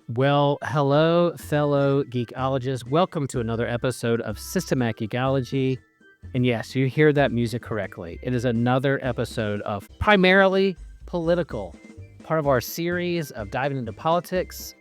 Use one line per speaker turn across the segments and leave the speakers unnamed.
Well, hello, fellow geekologists. Welcome to another episode of Systematic Geekology. And yes, you hear that music correctly. It is another episode of primarily political, part of our series of diving into politics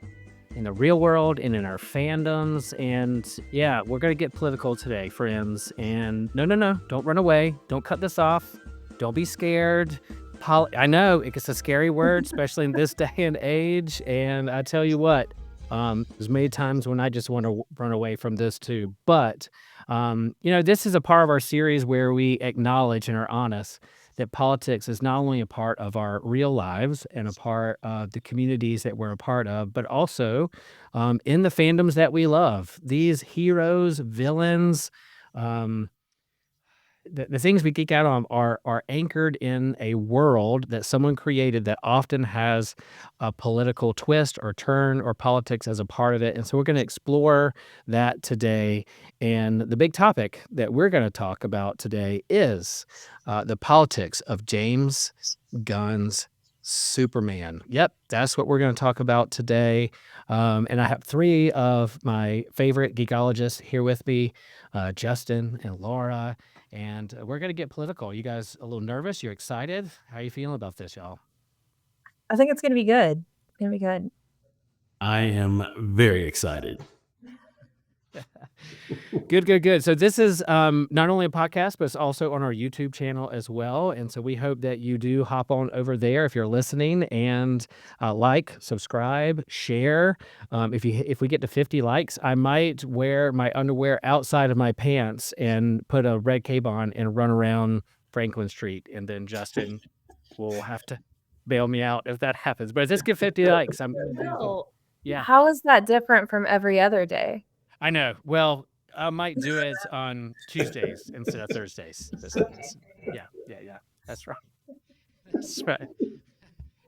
in the real world and in our fandoms. And yeah, we're going to get political today, friends. And no, don't run away. Don't cut this off. Don't be scared. I know it's a scary word, especially in this day and age. And I tell you what, there's many times when I just want to run away from this too. But, this is a part of our series where we acknowledge and are honest that politics is not only a part of our real lives and a part of the communities that we're a part of, but also in the fandoms that we love. These heroes, villains, um, the things we geek out on are anchored in a world that someone created that often has a political twist or turn or politics as a part of it. And so we're going to explore that today. And the big topic that we're going to talk about today is the politics of James Gunn's Superman. Yep, that's what we're going to talk about today. And I have three of my favorite geekologists here with me, Justin and Laura. And we're going to get political. You guys a little nervous? You're excited? How are you feeling about this, y'all?
I think it's gonna be good. It's gonna be good.
I am very excited.
Good. So this is not only a podcast, but it's also on our YouTube channel as well. And so we hope that you do hop on over there if you're listening and like, subscribe, share. If we get to 50 likes, I might wear my underwear outside of my pants and put a red cape on and run around Franklin Street. And then Justin will have to bail me out if that happens. But if this get 50 likes, yeah.
How is that different from every other day?
I know. Well, I might do it on Tuesdays instead of Thursdays. Yeah. That's right. That's right.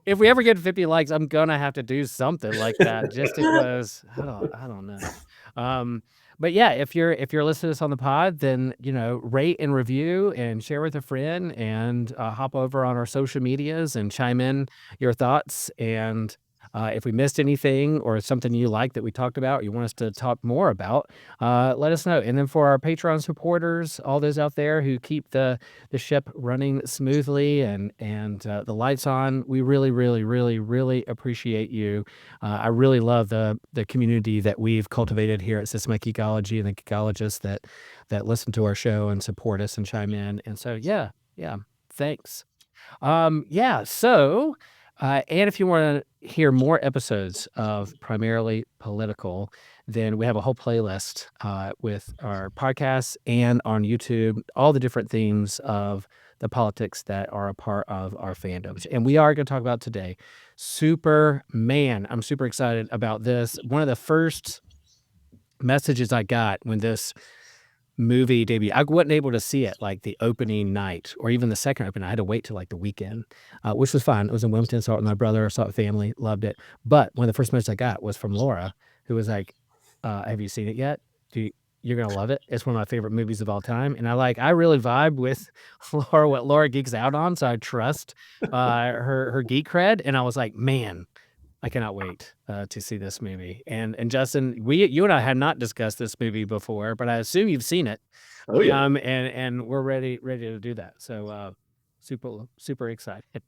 If we ever get 50 likes, I'm gonna have to do something like that just because I don't know. But yeah, if you're listening to this on the pod, then rate and review and share with a friend and hop over on our social medias and chime in your thoughts. And if we missed anything or something you like that we talked about, you want us to talk more about, let us know. And then for our Patreon supporters, all those out there who keep the ship running smoothly and the lights on, we really appreciate you. I really love the community that we've cultivated here at Systematic Geekology and the geekologists that listen to our show and support us and chime in. And so yeah, thanks. So. And if you want to hear more episodes of primarily political, then we have a whole playlist with our podcasts and on YouTube, all the different themes of the politics that are a part of our fandoms. And we are going to talk about today Superman. I'm super excited about this. One of the first messages I got when this movie debut, I wasn't able to see it like the opening night or even the second opening. I had to wait till like the weekend, which was fine. It was in Wilmington, saw it with my brother, saw it with family, loved it. But one of the first messages I got was from Laura, who was like, have you seen it yet? You're gonna love it. It's one of my favorite movies of all time. And I really vibe with Laura, what Laura geeks out on. So I trust her geek cred. And I was like, man, I cannot wait to see this movie. And Justin, you and I had not discussed this movie before, but I assume you've seen it.
Oh yeah.
And we're ready to do that. So super excited.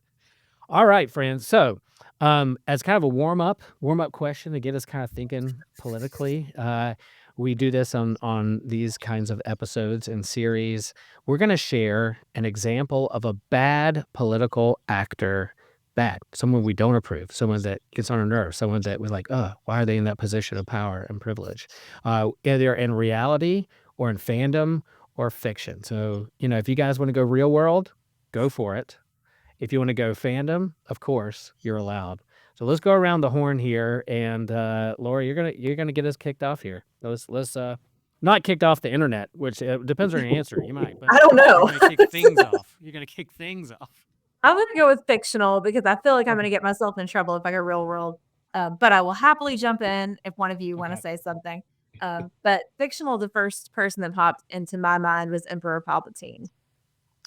All right, friends. So as kind of a warm up question to get us kind of thinking politically, we do this on these kinds of episodes and series. We're going to share an example of a bad political actor. Bad, someone we don't approve, someone that gets on our nerves, someone that we're like, oh, why are they in that position of power and privilege? Either in reality or in fandom or fiction. So, if you guys want to go real world, go for it. If you want to go fandom, of course, you're allowed. So let's go around the horn here, and Laura, you're gonna get us kicked off here. Let's not kicked off the internet, which depends on your answer. You might, but
I don't know.
You're gonna kick things off. You're gonna kick things off.
I'm gonna go with fictional because I feel like I'm gonna get myself in trouble if I go real world. But I will happily jump in if one of you want to say something. But fictional, the first person that popped into my mind was Emperor Palpatine.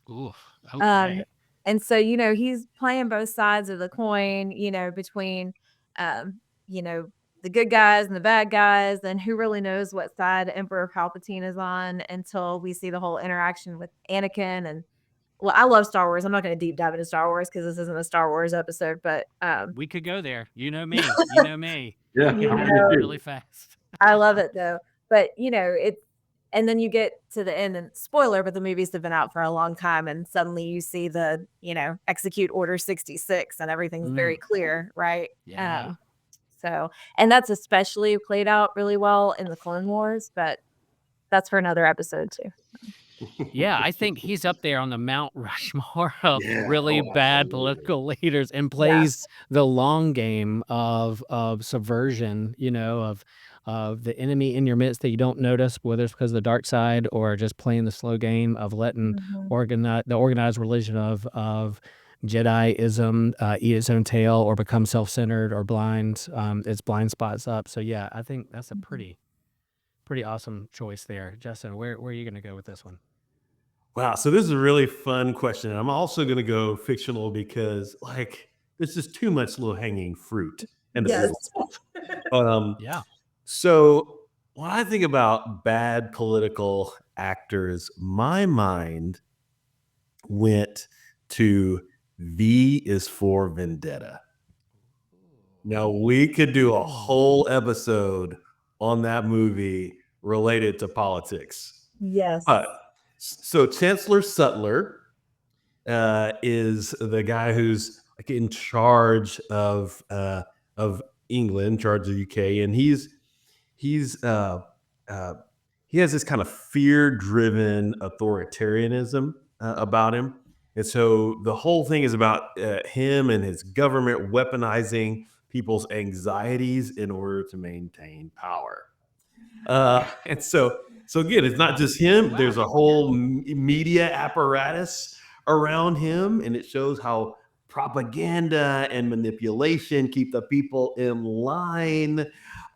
Ooh, okay.
And so, he's playing both sides of the coin, between, the good guys and the bad guys, and who really knows what side Emperor Palpatine is on until we see the whole interaction with Anakin. And well, I love Star Wars. I'm not going to deep dive into Star Wars because this isn't a Star Wars episode, but
We could go there. You know me. You know me.
Yeah.
You
I
know,
really fast.
I love it though. But it's and then you get to the end, and spoiler, but the movies have been out for a long time, and suddenly you see the execute Order 66, and everything's very clear, right?
Yeah.
So, and that's especially played out really well in the Clone Wars, but that's for another episode too.
Yeah, I think he's up there on the Mount Rushmore of
Yeah.
really
Oh,
bad
absolutely.
political leaders, and plays the long game of subversion, of the enemy in your midst that you don't notice, whether it's because of the dark side or just playing the slow game of letting the organized religion of Jediism eat its own tail or become self-centered or blind, its blind spots up. So yeah, I think that's a pretty awesome choice there. Justin, where are you going to go with this one?
Wow. So this is a really fun question. I'm also going to go fictional because there's just too much low hanging fruit in the middle.
Yeah.
So when I think about bad political actors, my mind went to V is for Vendetta. Now we could do a whole episode on that movie related to politics.
Yes.
So Chancellor Sutler is the guy who's in charge of England, in charge of the UK, and he has this kind of fear-driven authoritarianism about him, and so the whole thing is about him and his government weaponizing people's anxieties in order to maintain power. And so again, it's not just him. There's a whole media apparatus around him, and it shows how propaganda and manipulation keep the people in line.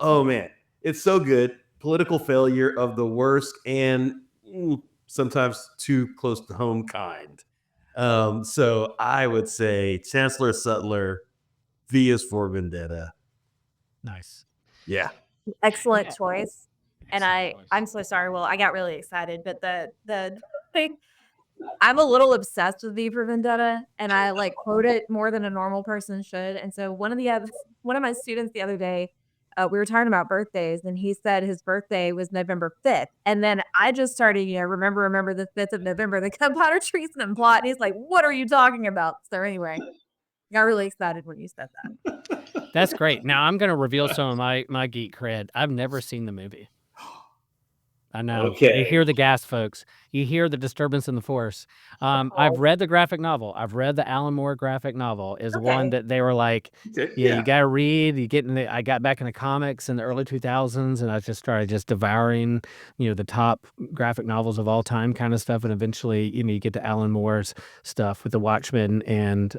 Oh man, it's so good. Political failure of the worst and sometimes too close to home kind. So I would say Chancellor Sutler, V is for Vendetta.
Nice.
Yeah.
Excellent choice. And
Excellent choice.
I'm so sorry. Well, I got really excited, but the thing, I'm a little obsessed with V for Vendetta, and I quote it more than a normal person should. And so one of my students the other day, we were talking about birthdays, and he said his birthday was November 5th. And then I just started, remember the 5th of November, the gunpowder treason and plot. And he's like, "What are you talking about?" So anyway, got really excited when you said that.
That's great. Now I'm going to reveal some of my geek cred. I've never seen the movie. I know.
Okay.
You hear the gas, folks. You hear the disturbance in the force. I've read the graphic novel. I've read the Alan Moore graphic novel. Is one that they were like, you got to read. I got back into comics in the early 2000s, and I just started devouring, the top graphic novels of all time kind of stuff. And eventually, you get to Alan Moore's stuff with The Watchmen and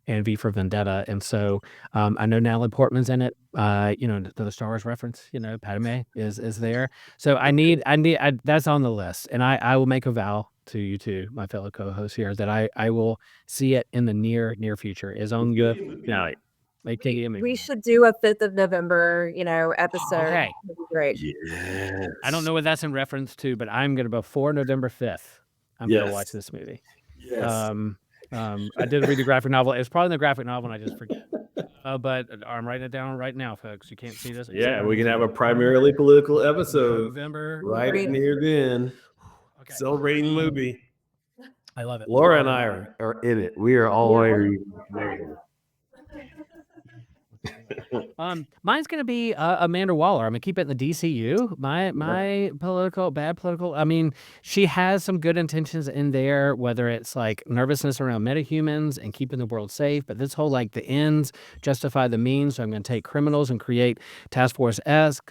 V for Vendetta. And so I know Natalie Portman's in it. The Star Wars reference, Padme is there. So I that's on the list. And I will make a vow to you two, my fellow co-hosts here, that I will see it in the near future. Is on good. No,
we should do a 5th of November, episode.
Okay.
That'd be great.
Yes.
I don't know what that's in reference to, but I'm going to before November 5th, I'm going to watch this movie.
Yes.
I did read the graphic novel. It's probably in the graphic novel, and I just forget. But I'm writing it down right now, folks. You can't see this.
Yeah, we can have a primarily political episode
November.
right near then.
Okay.
Celebrating the movie.
I love it.
Laura and I are in it. We are all there.
Mine's gonna be Amanda Waller. I'm gonna keep it in the DCU. My bad political. I mean, she has some good intentions in there, whether it's nervousness around metahumans and keeping the world safe. But this whole the ends justify the means. So I'm gonna take criminals and create Task Force X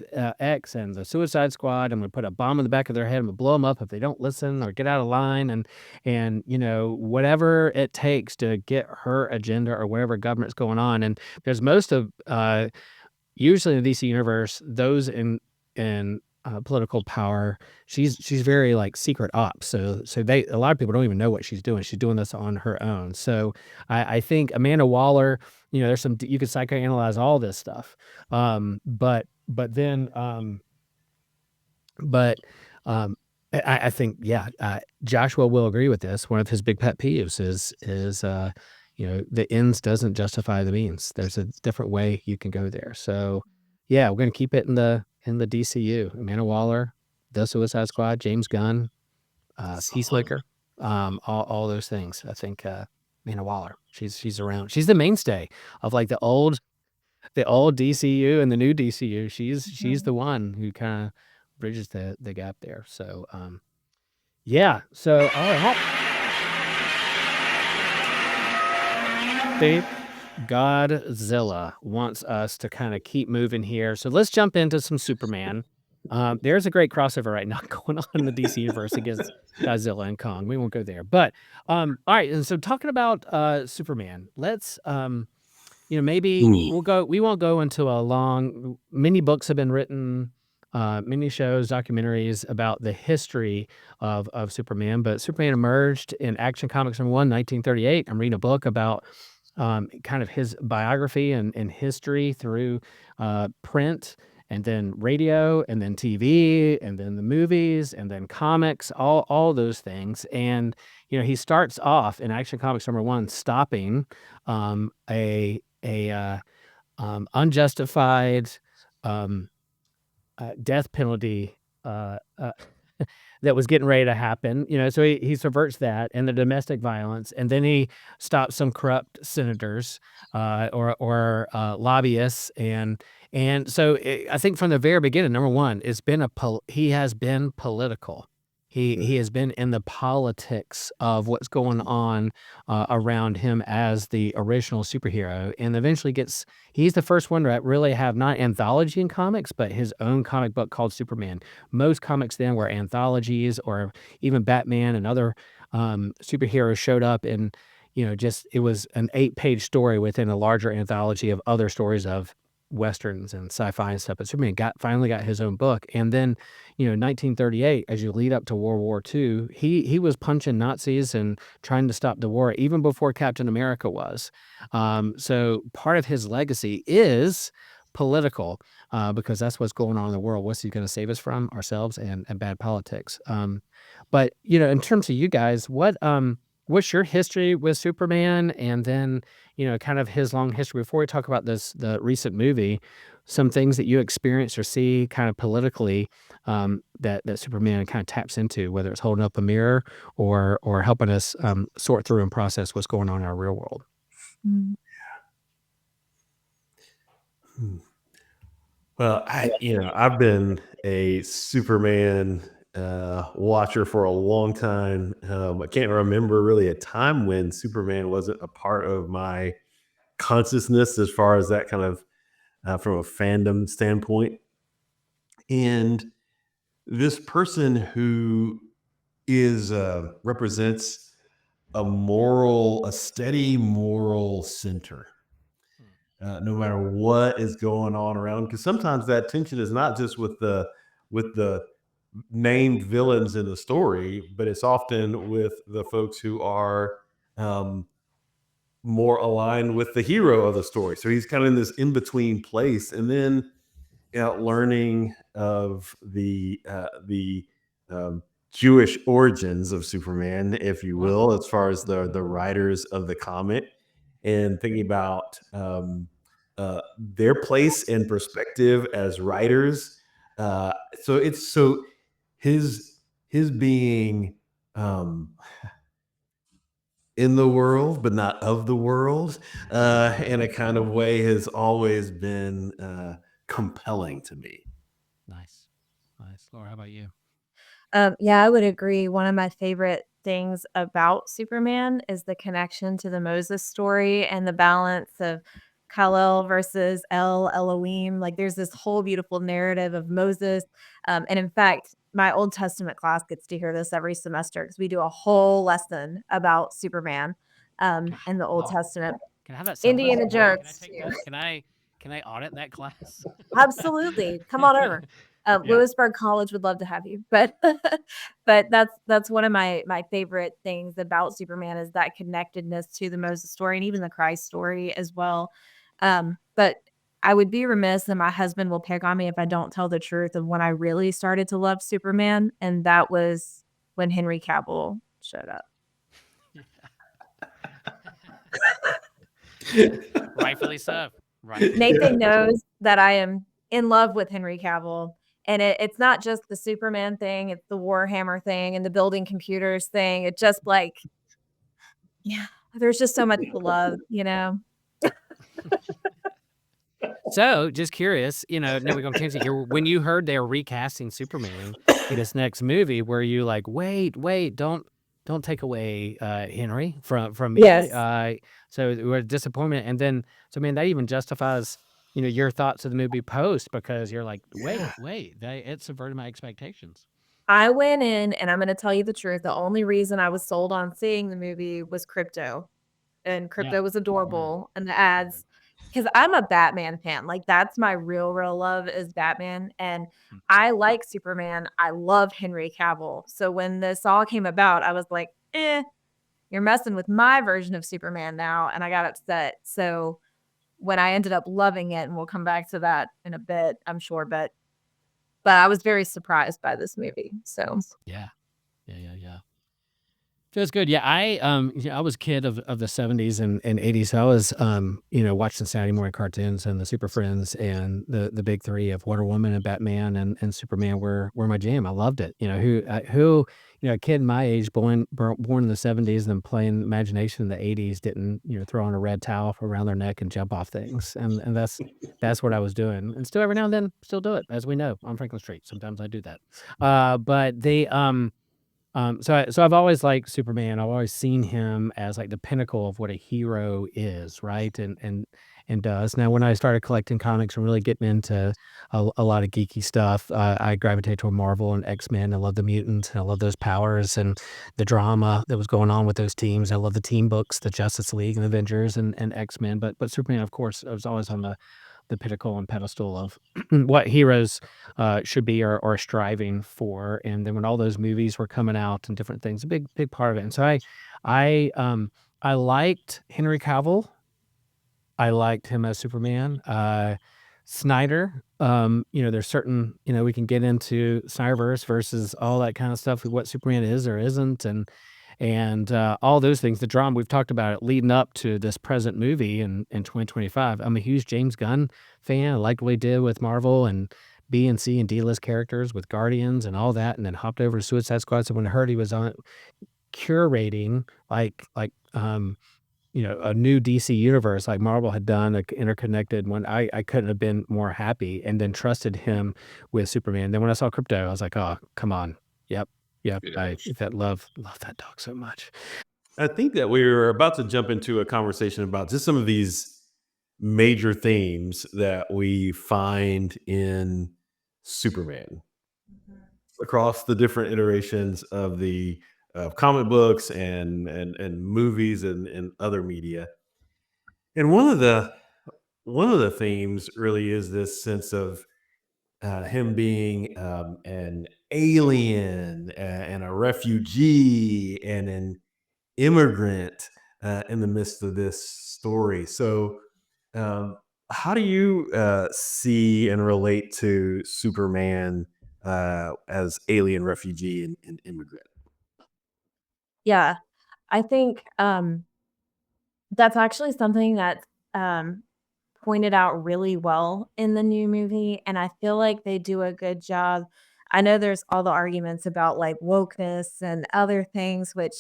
and the Suicide Squad. I'm gonna put a bomb in the back of their head. I'm gonna blow them up if they don't listen or get out of line. And whatever it takes to get her agenda or whatever government's going on. And there's most of usually in the DC universe, those in political power. She's very like secret ops. So a lot of people don't even know what she's doing. She's doing this on her own. So I think Amanda Waller, there's some you could psychoanalyze all this stuff. But I think Joshua will agree with this. One of his big pet peeves is the ends doesn't justify the means. There's a different way you can go there. So we're gonna keep it in the DCU. Amanda Waller, The Suicide Squad, James Gunn, Peacemaker, all those things. I think Amanda Waller, she's around. She's the mainstay of like the old DCU and the new DCU. She's the one who kind of bridges the gap there. So So all right. Dave, Godzilla wants us to kind of keep moving here. So let's jump into some Superman. There's a great crossover right now going on in the DC universe against Godzilla and Kong. We won't go there. But all right, and so talking about Superman, let's maybe we won't go into a long, many books have been written, many shows, documentaries about the history of Superman, but Superman emerged in Action Comics #1, 1938. I'm reading a book about kind of his biography and history through print and then radio and then TV and then the movies and then comics, all those things. And he starts off in Action Comics #1 stopping a unjustified death penalty that was getting ready to happen. So he subverts that and the domestic violence, and then he stops some corrupt senators or lobbyists, and so I think from the very beginning, number one, he has been political. He has been in the politics of what's going on around him as the original superhero, and eventually he's the first one to really have not anthology in comics, but his own comic book called Superman. Most comics then were anthologies, or even Batman and other superheroes showed up and it was an 8-page story within a larger anthology of other stories of Westerns and sci-fi and stuff. But Superman finally got his own book. And then 1938, as you lead up to World War II, he was punching Nazis and trying to stop the war even before Captain America was. So part of his legacy is political, because that's what's going on in the world. What's he going to save us from? Ourselves and bad politics. But in terms of you guys, what's your history with Superman? And then kind of his long history before we talk about the recent movie, some things that you experience or see kind of politically that Superman kind of taps into, whether it's holding up a mirror or helping us sort through and process what's going on in our real world.
Well, I've been a Superman watcher for a long time. I can't remember really a time when Superman wasn't a part of my consciousness as far as that kind of from a fandom standpoint. And this person who represents a steady moral center, no matter what is going on around. Because sometimes that tension is not just with the named villains in the story, but it's often with the folks who are more aligned with the hero of the story. So he's kind of in this in-between place, and then learning of the Jewish origins of Superman, if you will, as far as the writers of the comic, and thinking about their place and perspective as writers. So his being in the world but not of the world in a kind of way has always been compelling to me.
Nice. Laura, how about you?
I would agree. One of my favorite things about Superman is the connection to the Moses story and the balance of Kal-El versus Elohim. Like there's this whole beautiful narrative of Moses. And in fact, my Old Testament class gets to hear this every semester because we do a whole lesson about Superman in the Old Testament.
Can I have that?
Indiana
Can I
Jones.
take that? Can I audit that class?
Absolutely. Come on over. Lewisburg College would love to have you, but but that's one of my favorite things about Superman is that connectedness to the Moses story and even the Christ story as well. But I would be remiss, and my husband will pick on me if I don't tell the truth of when I really started to love Superman, and that was when Henry Cavill showed up.
Rightfully so. Rightfully
Nathan
so.
knows that I am in love with Henry Cavill. And it's not just the Superman thing, it's the Warhammer thing and the building computers thing. It's just like, yeah, there's just so much to love, you know?
So, just curious, now we're gonna change it here. When you heard they were recasting Superman in this next movie, were you like, "Wait, don't take away Henry from me"?
Yes.
So it was disappointment, and then man, that even justifies your thoughts of the movie post because you're like,
Yeah.
wait, it subverted my expectations.
I went in, and I'm gonna tell you the truth. The only reason I was sold on seeing the movie was Crypto. And
Yeah.
Crypto was adorable, and the ads, because 'cause I'm a Batman fan, like, that's my real love is Batman, and
Mhm.
I like Superman, I love Henry Cavill, so when this all came about, I was like, you're messing with my version of Superman now," and I got upset, so when I ended up loving it, and we'll come back to that in a bit, I'm sure, but I was very surprised by this movie, so
Yeah. Yeah. Feels good. Yeah, I was a kid of the 70s and 80s. So I was watching Saturday morning cartoons and the Super Friends and the big three of Wonder Woman and Batman and Superman were my jam. I loved it. Who a kid my age born in the 70s and then playing imagination in the 80s didn't throw on a red towel around their neck and jump off things. And that's what I was doing. And still every now and then still do it, as we know, on Franklin Street. Sometimes I do that. But they so I've always liked Superman. I've always seen him as like the pinnacle of what a hero is, right? And does. Now, when I started collecting comics and really getting into a lot of geeky stuff, I gravitate toward Marvel and X-Men. I love the mutants and I love those powers and the drama that was going on with those teams. I love the team books, the Justice League and Avengers and X-Men. But Superman, of course, was always on the pinnacle and pedestal of what heroes should be or striving for. And then when all those movies were coming out and different things, a big part of it. And so I liked Henry Cavill. I liked him as Superman. Snyder, there's certain, we can get into Snyderverse versus all that kind of stuff, what Superman is or isn't, and all those things. The drama we've talked about it leading up to this present movie in 2025. I'm a huge James Gunn fan. I liked what he did with Marvel and B and C and D list characters with Guardians and all that, and then hopped over to Suicide Squad. So when I heard he was on curating a new DC universe like Marvel had done, like interconnected one. I couldn't have been more happy and then trusted him with Superman. Then when I saw Crypto, I was like, oh, come on. Yep.
Yeah.
I love that dog so much.
I think that we were about to jump into a conversation about just some of these major themes that we find in Superman across the different iterations of the comic books and movies and other media. And one of the themes really is this sense of him being an alien and a refugee and an immigrant in the midst of this story. So, how do you see and relate to Superman as alien, refugee, and immigrant?
yeah. I think, that's actually something that's, pointed out really well in the new movie, and I feel like they do a good job. I know there's all the arguments about, like, wokeness and other things, which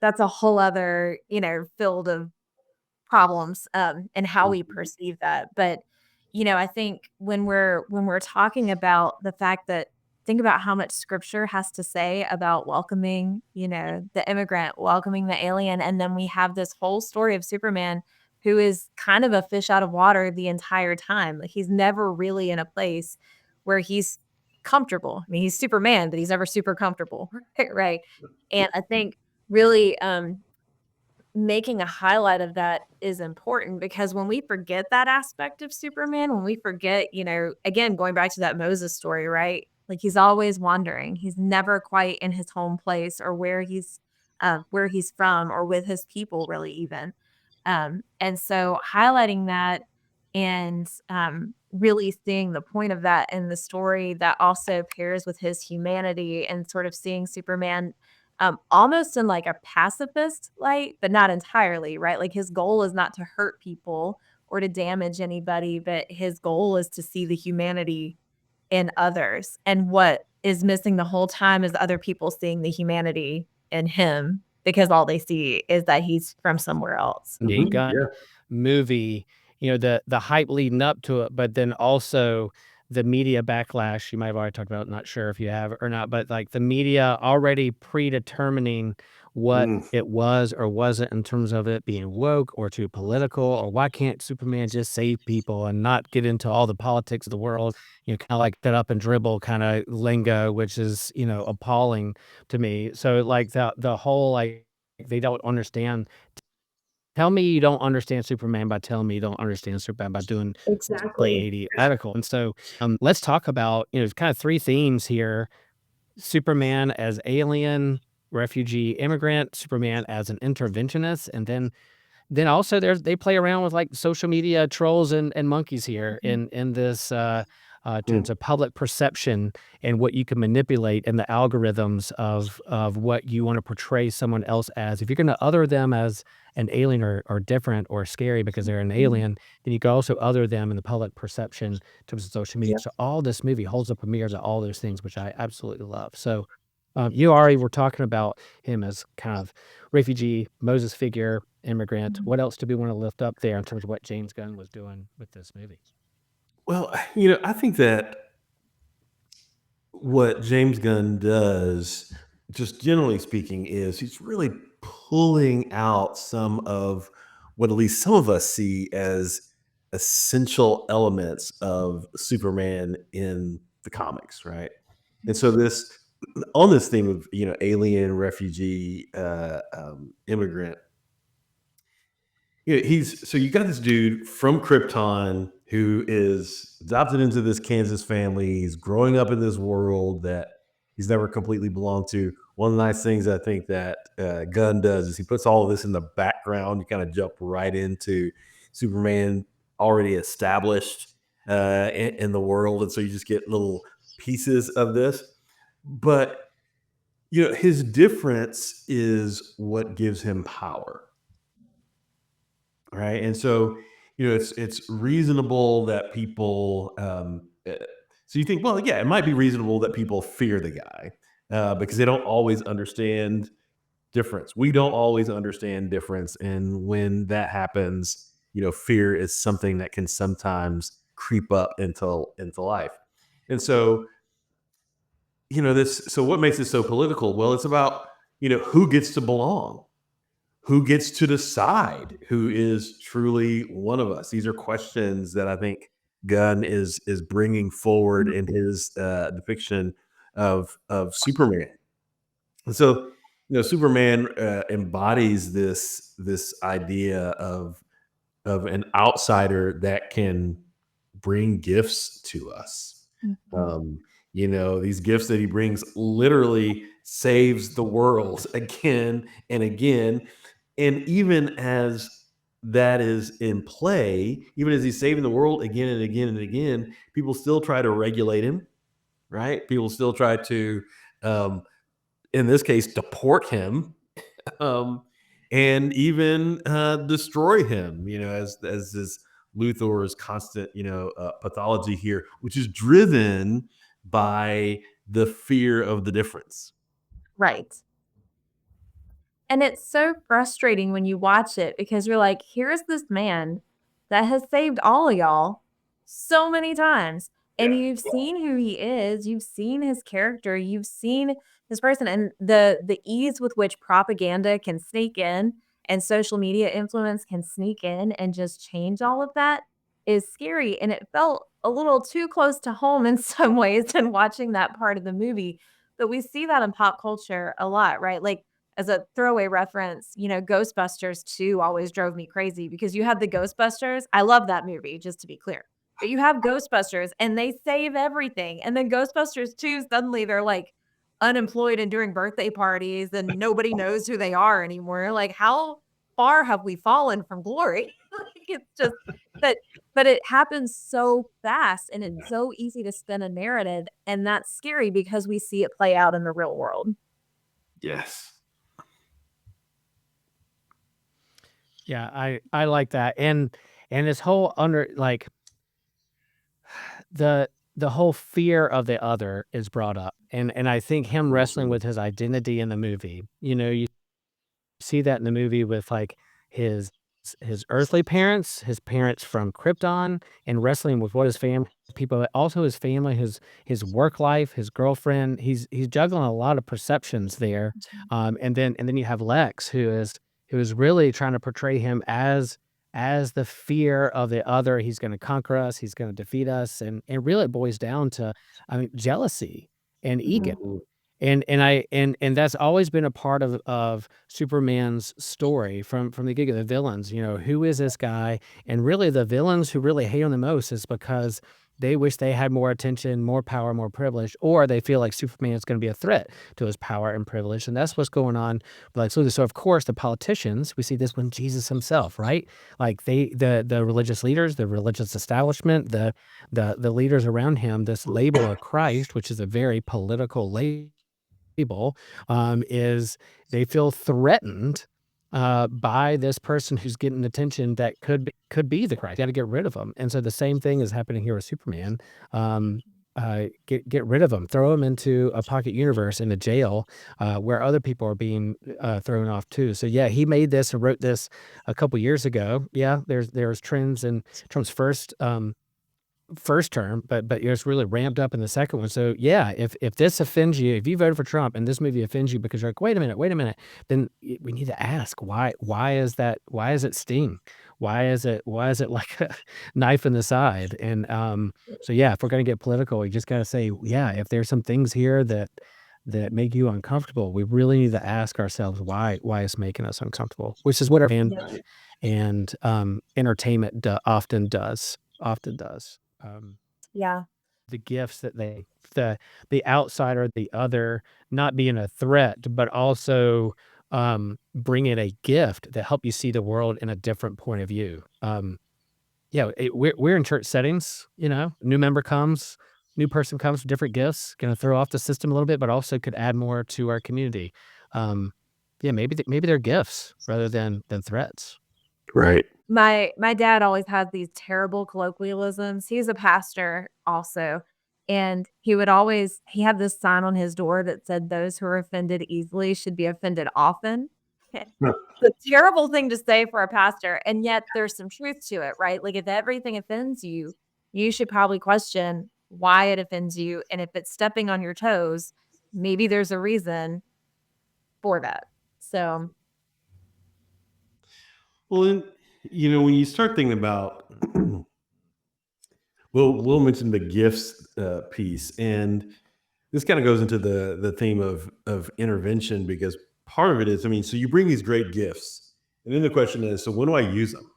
that's a whole other, field of problems, and how we perceive that. But, I think when we're talking about the fact that think about how much scripture has to say about welcoming, the immigrant, welcoming the alien, and then we have this whole story of Superman who is kind of a fish out of water the entire time. Like he's never really in a place where he's comfortable. I mean, he's Superman, but he's never super comfortable, right? And I think really making a highlight of that is important, because when we forget that aspect of Superman, when we forget, again, going back to that Moses story, right? Like, he's always wandering. He's never quite in his home place, or where he's from, or with his people, really, even. And so highlighting that, and really seeing the point of that in the story, that also pairs with his humanity, and sort of seeing Superman almost in like a pacifist light, but not entirely, right? Like, his goal is not to hurt people or to damage anybody, but his goal is to see the humanity in others. And what is missing the whole time is other people seeing the humanity in him, because all they see is that he's from somewhere else.
James
Mhm.
Gunn
Yeah.
movie, the hype leading up to it, but then also the media backlash. You might have already talked about, not sure if you have or not, but like the media already predetermining what
Mm.
it was or wasn't in terms of it being woke or too political, or why can't Superman just save people and not get into all the politics of the world, kind of like that up and dribble kind of lingo, which is, appalling to me. So like the whole, like, they don't understand. Tell me you don't understand Superman by telling me you don't understand Superman by doing
Exactly.
80 article. And so, let's talk about, kind of 3 themes here: Superman as alien, refugee, immigrant, Superman as an interventionist, and then also they play around with, like, social media trolls and monkeys here
Mhm.
in this,
Mm.
terms of public perception and what you can manipulate, and the algorithms of what you wanna portray someone else as. If you're gonna other them as an alien or different or scary because they're an
Mhm.
alien, then you can also other them in the public perception in terms of social media.
Yep.
So all this movie holds up a mirror to all those things, which I absolutely love. So, you already were talking about him as kind of refugee, Moses figure, immigrant.
Mhm.
What else do we wanna lift up there in terms of what James Gunn was doing with this movie?
Well, I think that what James Gunn does, just generally speaking, is he's really pulling out some of what at least some of us see as essential elements of Superman in the comics, right? And so this on this theme of alien, refugee, immigrant, he's so you got this dude from Krypton who is adopted into this Kansas family. He's growing up in this world that he's never completely belonged to. One of the nice things I think that Gunn does is he puts all of this in the background. You kind of jump right into Superman already established in the world, and so you just get little pieces of this. But his difference is what gives him power, right? And so, it's reasonable that people. So you think, well, yeah, it might be reasonable that people fear the guy because they don't always understand difference. We don't always understand difference, and when that happens, fear is something that can sometimes creep up into life. And so, this. So what makes it so political? Well, it's about who gets to belong, who gets to decide who is truly one of us. These are questions that I think Gunn is bringing forward in his depiction of Superman. And so, Superman embodies this idea of an outsider that can bring gifts to us.
Mhm.
Um, these gifts that he brings literally saves the world again and again. And even as that is in play, even as he's saving the world again and again and again, people still try to regulate him, right? People still try to, um, in this case, deport him, um, and even destroy him. As this Luthor's constant, pathology here, which is driven by the fear of the difference.
Right. And it's so frustrating when you watch it, because you're like, here's this man that has saved all of y'all so many times. And
Yeah.
you've seen who he is, you've seen his character, you've seen his person, and the ease with which propaganda can sneak in, and social media influence can sneak in and just change all of that, is scary. And it felt a little too close to home in some ways in watching that part of the movie. But we see that in pop culture a lot, right? Like, as a throwaway reference, Ghostbusters 2 always drove me crazy because you have the Ghostbusters. I love that movie, just to be clear. But you have Ghostbusters and they save everything. And then Ghostbusters 2, suddenly they're like unemployed and doing birthday parties and nobody knows who they are anymore. Like, how far have we fallen from glory? Like, it's just, but but it happens so fast and it's so easy to spin a narrative, and that's scary because we see it play out in the real world.
Yes.
Yeah, I like that. And this whole the whole fear of the other is brought up. And I think him wrestling with his identity in the movie. You see that in the movie with like his his earthly parents, his parents from Krypton, and wrestling with what his family people, but also his family, his work life, his girlfriend. He's juggling a lot of perceptions there. And then you have Lex, who is really trying to portray him as the fear of the other. He's going to conquer us. He's going to defeat us, and really it boils down to, I mean, jealousy and ego.
Mhm.
And that's always been a part of Superman's story from the gig of the villains. Who is this guy? And really, the villains who really hate him the most is because they wish they had more attention, more power, more privilege, or they feel like Superman is going to be a threat to his power and privilege. And that's what's going on with Lex Luthor. So, of course, the politicians, we see this when Jesus himself, right? Like the religious leaders, the religious establishment, the leaders around him, this label of Christ, which is a very political label, is they feel threatened by this person who's getting attention that could be the Christ. You got to get rid of them. And so the same thing is happening here with Superman. Get rid of him, throw him into a pocket universe in a jail where other people are being thrown off too. So yeah, he made this and wrote this a couple years ago. Yeah, there's trends in Trump's first term, but it's really ramped up in the second one. So yeah, if this offends you, if you voted for Trump and this movie offends you because you're like, wait a minute, then we need to ask why is that? Why is it sting? Why is it like a knife in the side? And so yeah, if we're gonna get political, we just gotta say, yeah, if there's some things here that make you uncomfortable, we really need to ask ourselves why it's making us uncomfortable, which is what our fandom and entertainment often does. Um,
Yeah.
the gifts that the outsider, the other, not being a threat, but also bringing a gift that help you see the world in a different point of view. Yeah, we're in church settings. New member comes, new person comes with different gifts, going to throw off the system a little bit, but also could add more to our community. Yeah, maybe they're gifts rather than threats.
Right.
My dad always had these terrible colloquialisms. He's a pastor also, and he had this sign on his door that said, "Those who are offended easily should be offended often." It's a terrible thing to say for a pastor, and yet there's some truth to it, right? Like, if everything offends you, you should probably question why it offends you, and if it's stepping on your toes, maybe there's a reason for that. So,
Well, then, when you start thinking about, we'll mention the gifts piece, and this kind of goes into the theme of intervention, because part of it is, I mean, so you bring these great gifts, and then the question is, so when do I use them?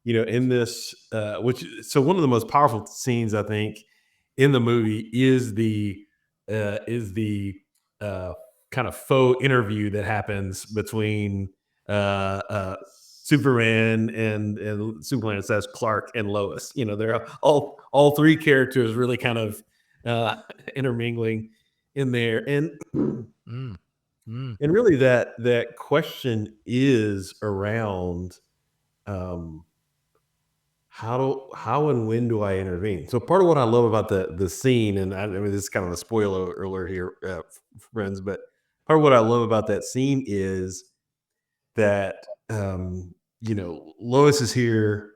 In this, so one of the most powerful scenes, I think, in the movie is the uh, kind of faux interview that happens between Superman and Superman, says Clark and Lois. They're all three characters really kind of intermingling in there, and
Mm, mm.
and really that question is around, um, how and when do I intervene? So part of what I love about the scene, and I mean, this is kind of a spoiler alert here, friends, but part of what I love about that scene is that, Lois is here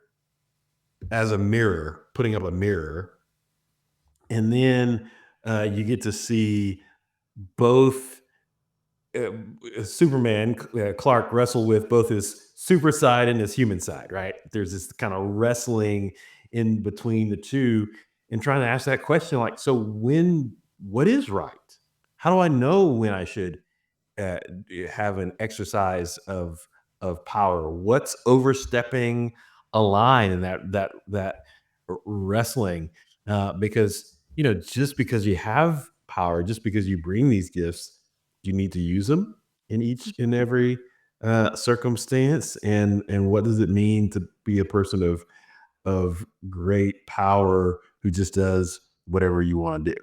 as a mirror, putting up a mirror, and then you get to see both Superman, Clark, wrestle with both his super side and his human side, right? There's this kind of wrestling in between the two, and trying to ask that question, like, so what is right? How do I know when I should uh, have an exercise of power? What's overstepping a line in that wrestling? Because just because you have power, just because you bring these gifts, you need to use them in each and every circumstance. And what does it mean to be a person of great power who just does whatever you want to do?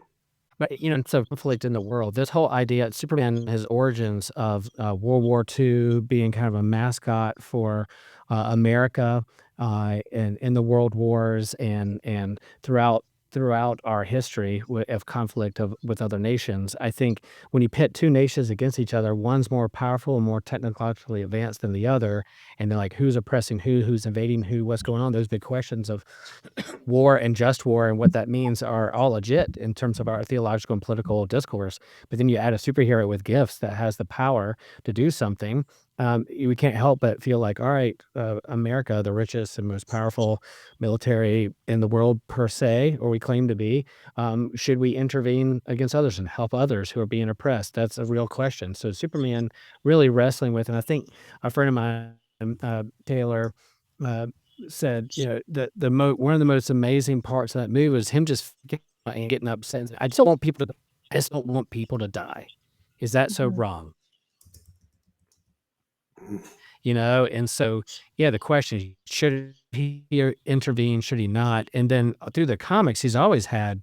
But, and so conflict in the world. This whole idea, Superman, his origins of World War II being kind of a mascot for America and in the world wars and throughout our history of conflict with other nations. I think when you pit two nations against each other, one's more powerful and more technologically advanced than the other, and they're like, who's oppressing who, who's invading who, what's going on? Those big questions of war and just war and what that means are all legit in terms of our theological and political discourse. But then you add a superhero with gifts that has the power to do something. We can't help but feel like, all right, America, the richest and most powerful military in the world per se, or we claim to be, should we intervene against others and help others who are being oppressed? That's a real question. So Superman really wrestling with, and I think a friend of mine, Taylor, uh, said, one of the most amazing parts of that movie was him just getting upset. I just don't want people to die. Is that so
Mhm.
wrong? And so, yeah, the question is, should he intervene? Should he not? And then through the comics, he's always had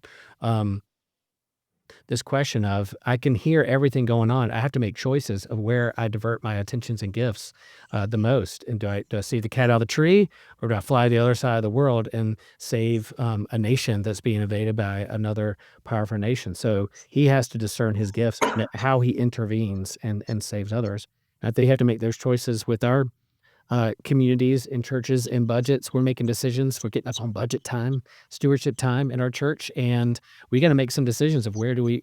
this question of, I can hear everything going on. I have to make choices of where I divert my attentions and gifts the most. And do I see the cat out of the tree, or do I fly to the other side of the world and save a nation that's being invaded by another powerful nation? So he has to discern his gifts and how he intervenes and saves others. I think you have to make those choices with our communities and churches and budgets. We're making decisions. We're getting up on budget time, stewardship time in our church, and we got to make some decisions of where do we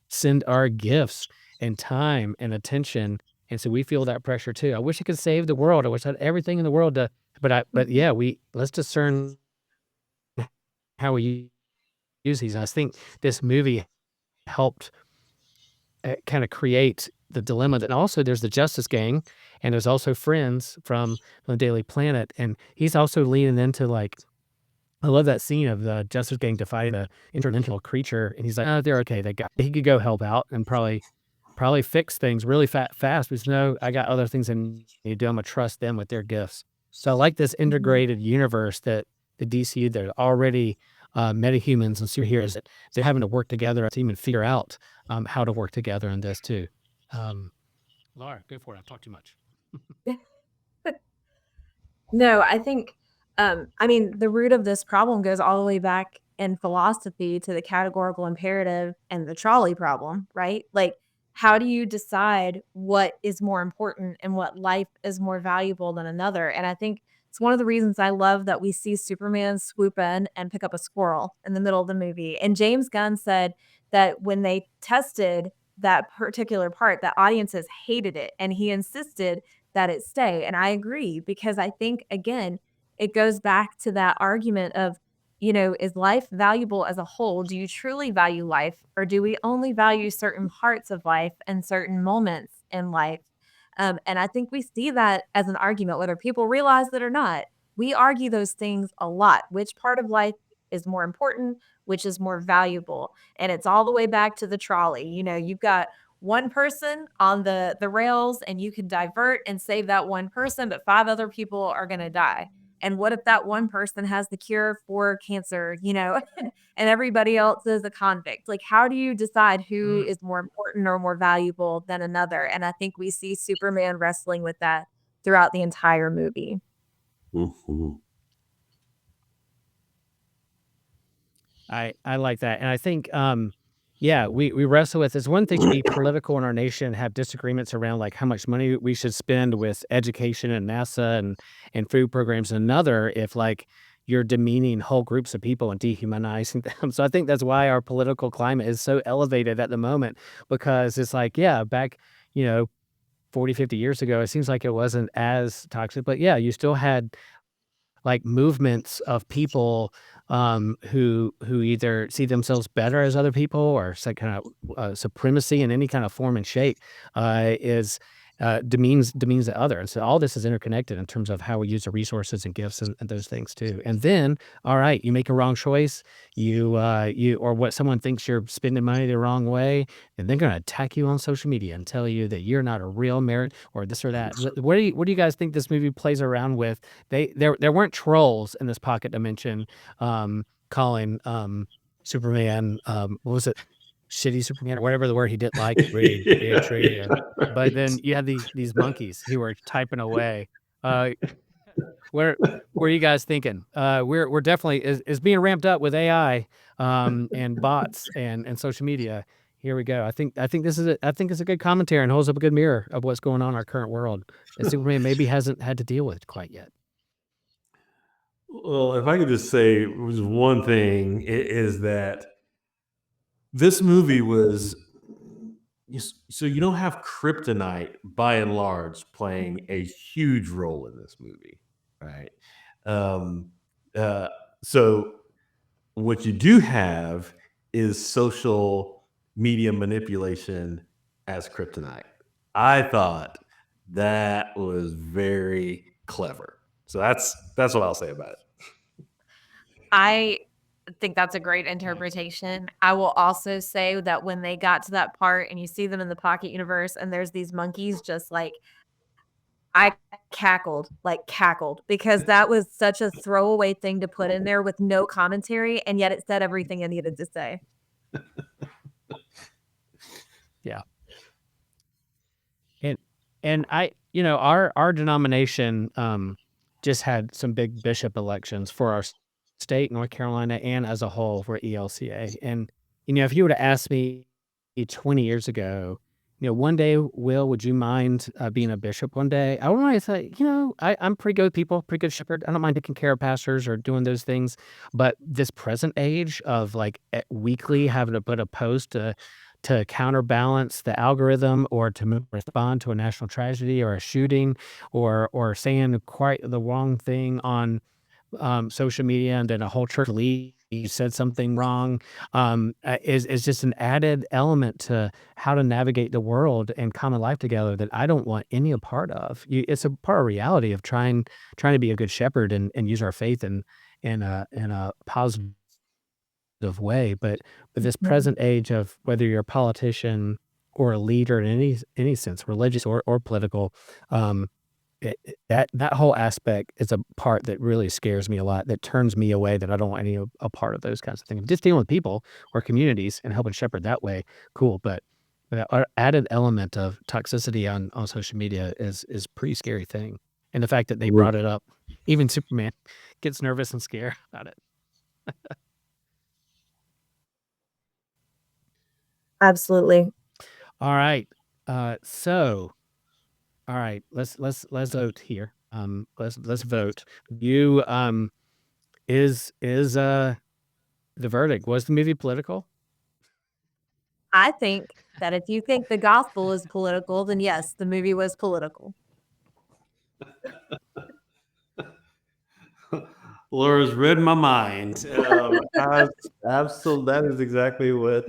send our gifts and time and attention. And so we feel that pressure too. I wish I could save the world. I wish I had everything in the world to, but
Mhm.
yeah, let's discern how we use these. And I think this movie helped kind of create the dilemma that also there's the Justice Gang and there's also Friends from the Daily Planet, and he's also leaning into like, I love that scene of the Justice Gang defying the interdimensional creature, and he's like, "Oh, they're okay. He could go help out and probably fix things really fast. Because no, I got other things I need to do. I'm gonna trust them with their gifts." So I like this
Mhm.
integrated universe that the DCU. They're already metahumans and superheroes that they're having to work together as a team and figure out how to work together in this too. Um, Laura, go for it. I've talked too much.
No, I think, I mean, the root of this problem goes all the way back in philosophy to the categorical imperative and the trolley problem, right? Like, how do you decide what is more important and what life is more valuable than another? And I think it's one of the reasons I love that we see Superman swoop in and pick up a squirrel in the middle of the movie. And James Gunn said that when they tested that particular part, that audiences hated it. And he insisted that it stay. And I agree because I think, again, it goes back to that argument of, is life valuable as a whole? Do you truly value life, or do we only value certain parts of life and certain moments in life? And I think we see that as an argument, whether people realize it or not. We argue those things a lot. Which part of life is more important? Which is more valuable? And it's all the way back to the trolley. You've got one person on the rails and you can divert and save that one person, but five other people are going to die. And what if that one person has the cure for cancer, and everybody else is a convict? Like, how do you decide who is more important or more valuable than another? And I think we see Superman wrestling with that throughout the entire movie.
Mhm.
I like that, and I think, yeah, we wrestle with it's one thing to be political in our nation, have disagreements around, like, how much money we should spend with education and NASA and food programs, and another if, like, you're demeaning whole groups of people and dehumanizing them. So I think that's why our political climate is so elevated at the moment, because it's like, yeah, back, you know, 40, 50 years ago, it seems like it wasn't as toxic, but yeah, you still had like movements of people who either see themselves better as other people or some kind of supremacy in any kind of form and shape is demeans the other. And so all this is interconnected in terms of how we use the resources and gifts and those things too. And then, all right, you make a wrong choice, you or what someone thinks you're spending money the wrong way, and they're going to attack you on social media and tell you that you're not a real merit or this or that. What do you guys think this movie plays around with? There weren't trolls in this pocket dimension calling Superman what was it, shitty Superman or whatever the word he didn't like, reassuring. But then you had these monkeys who were typing away. Where are you guys thinking? We're definitely is being ramped up with AI and bots and social media. Here we go. I think this is I think it's a good commentary and holds up a good mirror of what's going on in our current world that Superman maybe hasn't had to deal with quite yet.
Well, if I could just say was one thing, is that this movie was so you don't have kryptonite by and large playing a huge role in this movie, right? Um, uh, so what you do have is social media manipulation as kryptonite. I thought that was very clever. So that's what I'll say about it.
I think that's a great interpretation. I will also say that when they got to that part and you see them in the pocket universe and there's these monkeys just like I cackled because that was such a throwaway thing to put in there with no commentary, and yet it said everything I needed to say.
Yeah. And our denomination just had some big bishop elections for our state, North Carolina, and as a whole for ELCA. And if you would have asked me 20 years ago, one day, Will, would you mind being a bishop one day? I would want to say, I'm pretty good with people, pretty good shepherd. I don't mind taking care of pastors or doing those things. But this present age of like weekly having to put a post to counterbalance the algorithm or to respond to a national tragedy or a shooting or saying quite the wrong thing on social media and then a whole church leave said something wrong is just an added element to how to navigate the world and common life together that I don't want any a part of. It's a part of reality of trying to be a good shepherd and use our faith in a positive way, but this present age of whether you're a politician or a leader in any sense, religious or political, that whole aspect is a part that really scares me a lot. That turns me away. That I don't want any a part of those kinds of things. Just dealing with people or communities and helping shepherd that way, cool. But our added element of toxicity on social media is a pretty scary thing. And the fact that they brought it up, even Superman gets nervous and scared about it.
Absolutely.
All right. So, all right, let's vote here. Let's vote. You is the verdict, was the movie political?
I think that if you think the gospel is political, then yes, the movie was political.
Laura's read my mind. Absolutely, that is exactly what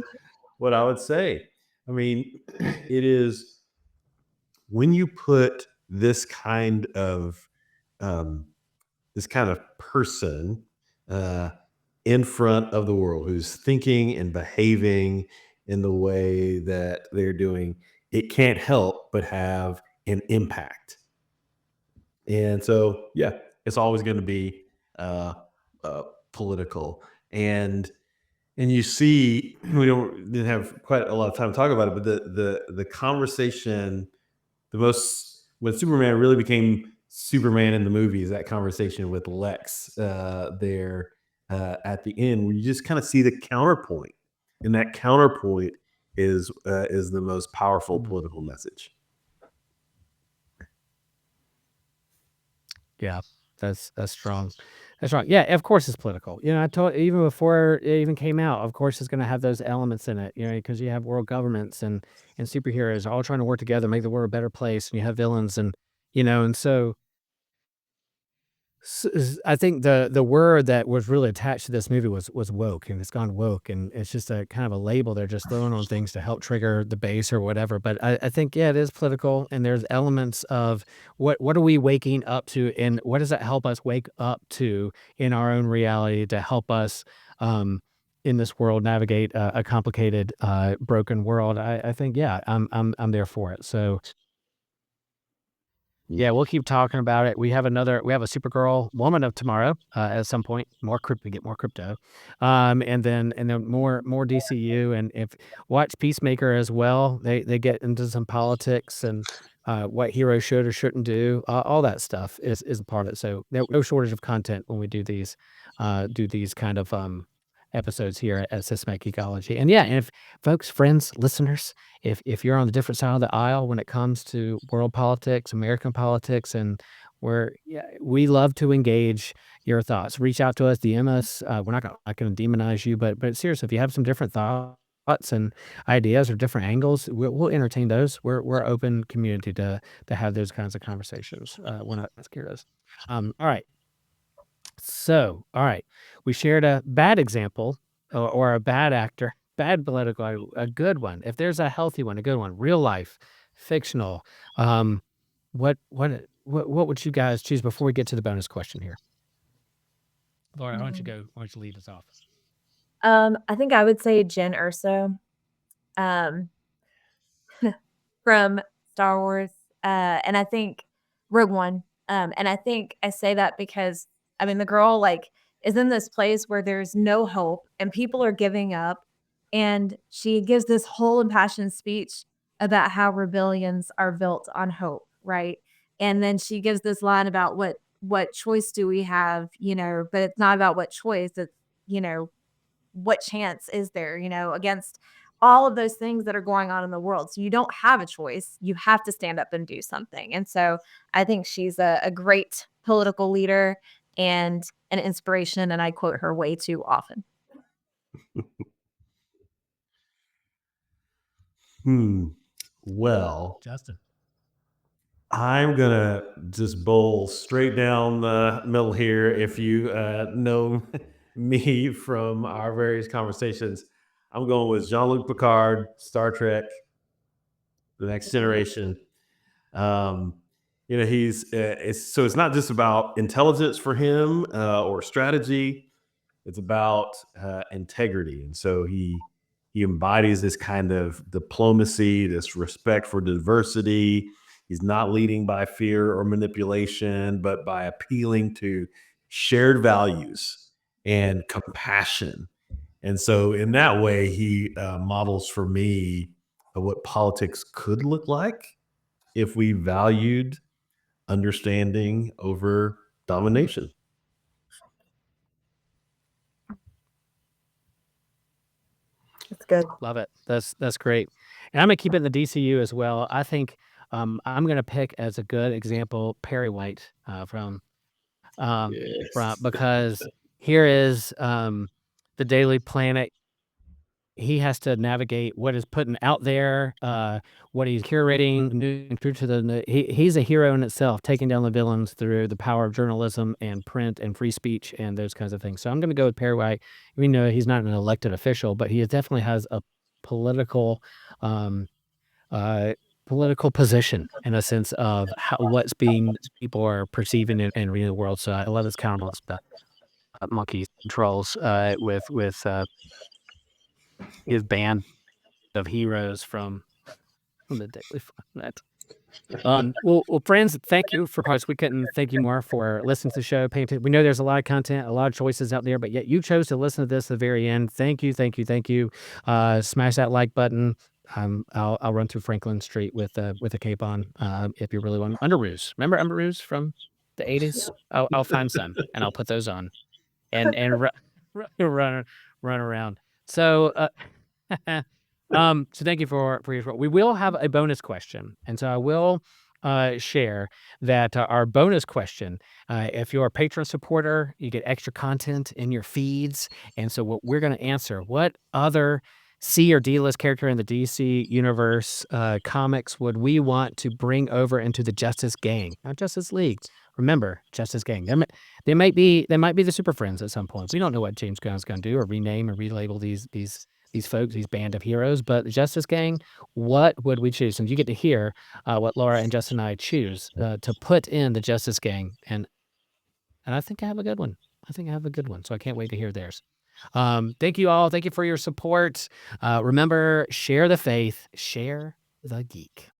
I would say. I mean, it is when you put this kind of person in front of the world who's thinking and behaving in the way that they're doing, it can't help but have an impact. And so, yeah, it's always going to be uh, political. And you see, we didn't have quite a lot of time to talk about it, but the conversation, the most when Superman really became Superman in the movie is that conversation with Lex there at the end, where you just kind of see the counterpoint, and that counterpoint is the most powerful political message.
Yeah, that's strong. That's strong. Yeah, of course it's political. I told even before it even came out, of course it's going to have those elements in it. Because you have world governments and superheroes all trying to work together, make the world a better place, and you have villains and and so I think the word that was really attached to this movie was woke, and it's gone woke, and it's just a kind of a label they're just throwing on things to help trigger the base or whatever. But I think yeah, it is political, and there's elements of what are we waking up to, and what does that help us wake up to in our own reality to help us in this world navigate a complicated, broken world. I think yeah, I'm there for it. So yeah, we'll keep talking about it. We have a Supergirl Woman of Tomorrow at some point. More crypto, get more crypto, and then more DCU, and if watch Peacemaker as well. They get into some politics and what heroes should or shouldn't do. All that stuff is a part of it. So no shortage of content when we do these kind of episodes here at Systematic Ecology. And yeah, and if folks, friends, listeners, if you're on the different side of the aisle when it comes to world politics, American politics, and we love to engage your thoughts. Reach out to us, DM us. We're not gonna demonize you, but seriously, if you have some different thoughts and ideas or different angles, we'll entertain those. We're open community to have those kinds of conversations. We're not scared. All right. So, all right, we shared a bad example or a bad actor, bad political, a good one. If there's a healthy one, a good one, real life, fictional, um, what would you guys choose before we get to the bonus question here? Laura, why don't you
Mm.
go? Why don't you lead us off?
I think I would say Jen Erso. Um, from Star Wars, and I think Rogue One. And I think I say that because I mean the girl like is in this place where there's no hope and people are giving up, and she gives this whole impassioned speech about how rebellions are built on hope, right? And then she gives this line about what choice do we have, but it's not about what choice, it's you know what chance is there, against all of those things that are going on in the world. So you don't have a choice. You have to stand up and do something. And so I think she's a great political leader and an inspiration. And I quote her way too often.
Well,
Justin.
I'm gonna just bowl straight down the middle here. If you know me from our various conversations, I'm going with Jean-Luc Picard, Star Trek, The Next Generation. Um, it's not just about intelligence for him or strategy. It's about integrity, and so he embodies this kind of diplomacy, this respect for diversity. He's not leading by fear or manipulation, but by appealing to shared values and compassion. And so, in that way, he models for me what politics could look like if we valued understanding over domination.
It's good.
Love it. That's great. And I'm gonna keep it in the DCU as well. I think I'm gonna pick as a good example Perry White from
Yes.
because here is the Daily Planet. He has to navigate what is putting out there, what he's curating, new and true to he's a hero in itself, taking down the villains through the power of journalism and print and free speech and those kinds of things. So I'm gonna go with Perry White. We know he's not an elected official, but he definitely has a political um, uh, political position in a sense of what's being people are perceiving and reading the world. So I love his counterbalance, but monkeys and trolls with his band of heroes from the Daily Planet. Well, friends, thank you for parts. We couldn't thank you more for listening to the show. Paying attention. We know there's a lot of content, a lot of choices out there, but yet you chose to listen to this at the very end. Thank you, thank you, thank you. Smash that like button. I'll run through Franklin Street with a cape on. If you really want underoos. Remember underoos from the 80s? I'll find some and I'll put those on and run around. So. So thank you for your. We will have a bonus question, and so I will share that our bonus question. If you're a patron supporter, you get extra content in your feeds, and so what we're going to answer: what other C or D list character in the DC universe comics would we want to bring over into the Justice Gang, not Justice League? Remember, Justice Gang. They might be the Super Friends at some point. We don't know what James Gunn's going to do or rename or relabel these folks, these band of heroes. But the Justice Gang, what would we choose? And you get to hear what Laura and Justin and I choose to put in the Justice Gang, and I think I have a good one. So I can't wait to hear theirs. Thank you all. Thank you for your support. Remember, share the faith, share the geek.